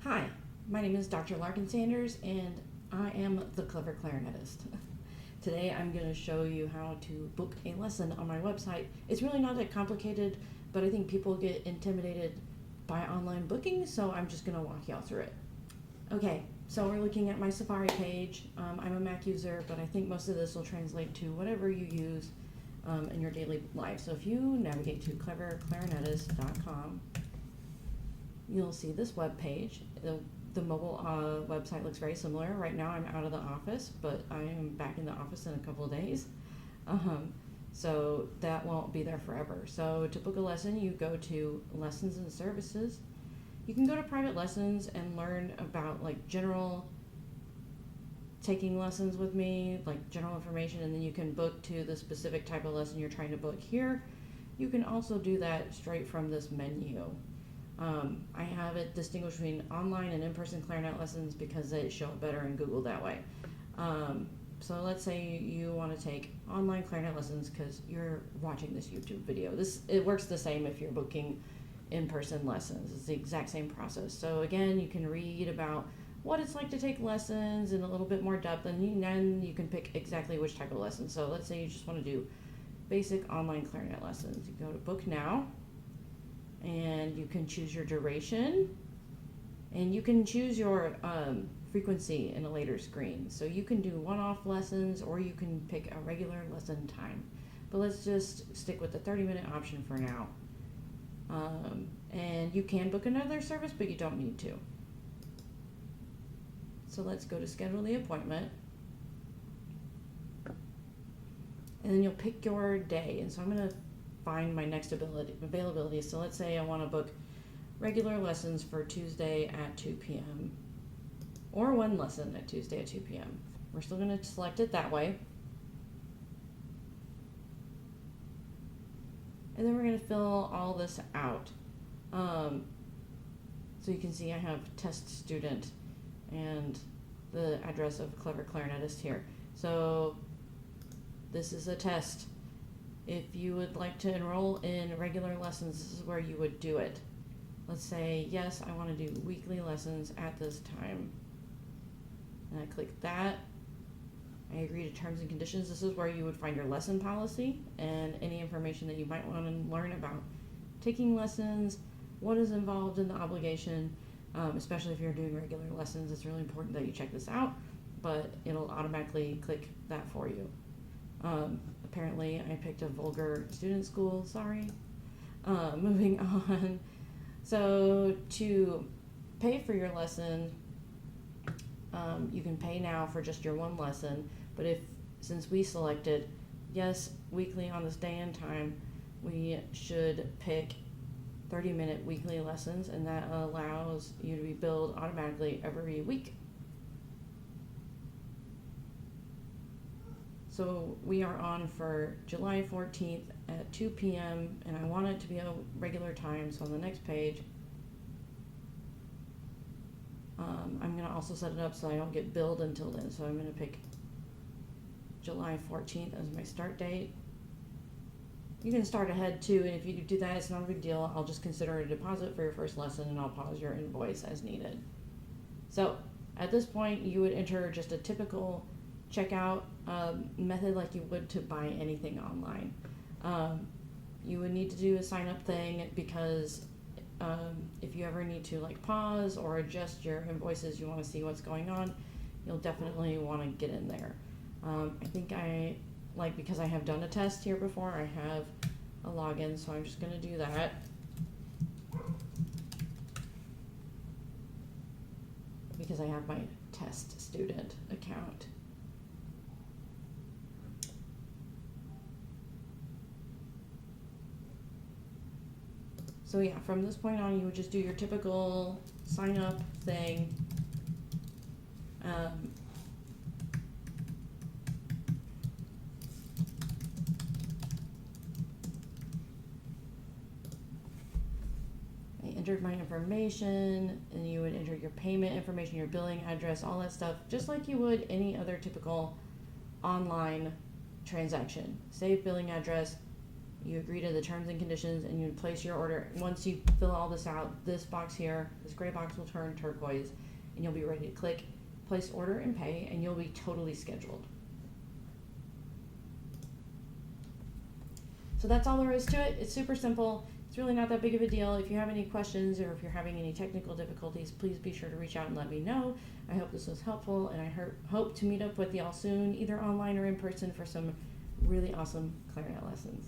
Hi, my name is Dr. Larkin Sanders, and I am the Clever Clarinetist. Today I'm going to show you how to book a lesson on my website. It's really not that complicated, but I think people get intimidated by online booking, so I'm just going to walk y'all through it. Okay, so we're looking at my Safari page. I'm a Mac user, but I think most of this will translate to whatever you use in your daily life. So if you navigate to cleverclarinetist.com, you'll see this web page. The mobile website looks very similar. Right now I'm out of the office, but I am back in the office in a couple of days. So that won't be there forever. So to book a lesson, you go to Lessons and Services. You can go to private lessons and learn about like general taking lessons with me, like general information, and then you can book to the specific type of lesson you're trying to book here. You can also do that straight from this menu. I have it distinguished between online and in-person clarinet lessons because they show up better in Google that way. So let's say you want to take online clarinet lessons because you're watching this YouTube video. It works the same if you're booking in-person lessons. It's the exact same process. So again, you can read about what it's like to take lessons in a little bit more depth, and then you can pick exactly which type of lesson. So let's say you just want to do basic online clarinet lessons. You go to Book Now, and you can choose your duration, and you can choose your frequency in a later screen. So you can do one-off lessons, or you can pick a regular lesson time. But let's just stick with the 30-minute option for now. And you can book another service, but you don't need to. So let's go to schedule the appointment. And then you'll pick your day. And so I'm going to find my next availability. So let's say I want to book regular lessons for Tuesday at 2 p.m. or one lesson at Tuesday at 2 p.m. We're still going to select it that way. And then we're going to fill all this out. So you can see I have test student and the address of Clever Clarinetist here. So this is a test. If you would like to enroll in regular lessons, this is where you would do it. Let's say, yes, I want to do weekly lessons at this time. And I click that. I agree to terms and conditions. This is where you would find your lesson policy and any information that you might want to learn about taking lessons, what is involved in the obligation, especially if you're doing regular lessons. It's really important that you check this out, but it'll automatically click that for you. Apparently I picked a vulgar student school, sorry. Moving on. So to pay for your lesson, you can pay now for just your one lesson, but since we selected yes, weekly on this day and time, we should pick 30-minute weekly lessons, and that allows you to be billed automatically every week. So we are on for July 14th at 2 p.m. and I want it to be a regular time. So on the next page, I'm going to also set it up so I don't get billed until then. So I'm going to pick July 14th as my start date. You can start ahead too, and if you do that, it's not a big deal. I'll just consider it a deposit for your first lesson, and I'll pause your invoice as needed. So at this point, you would enter just a typical checkout method like you would to buy anything online. You would need to do a sign up thing because if you ever need to like pause or adjust your invoices, you want to see what's going on, you'll definitely want to get in there. I think because I have done a test here before, I have a login, so I'm just going to do that. Because I have my test student account. So yeah, from this point on, you would just do your typical sign up thing. I entered my information, and you would enter your payment information, your billing address, all that stuff, just like you would any other typical online transaction. Save billing address, You agree to the terms and conditions, and you place your order. Once you fill all this out, this box here, this gray box will turn turquoise, and you'll be ready to click place order and pay, and you'll be totally scheduled. So that's all there is to it. It's super simple. It's really not that big of a deal. If you have any questions or if you're having any technical difficulties, please be sure to reach out and let me know. I hope this was helpful, and I hope to meet up with y'all soon, either online or in person, for some really awesome clarinet lessons.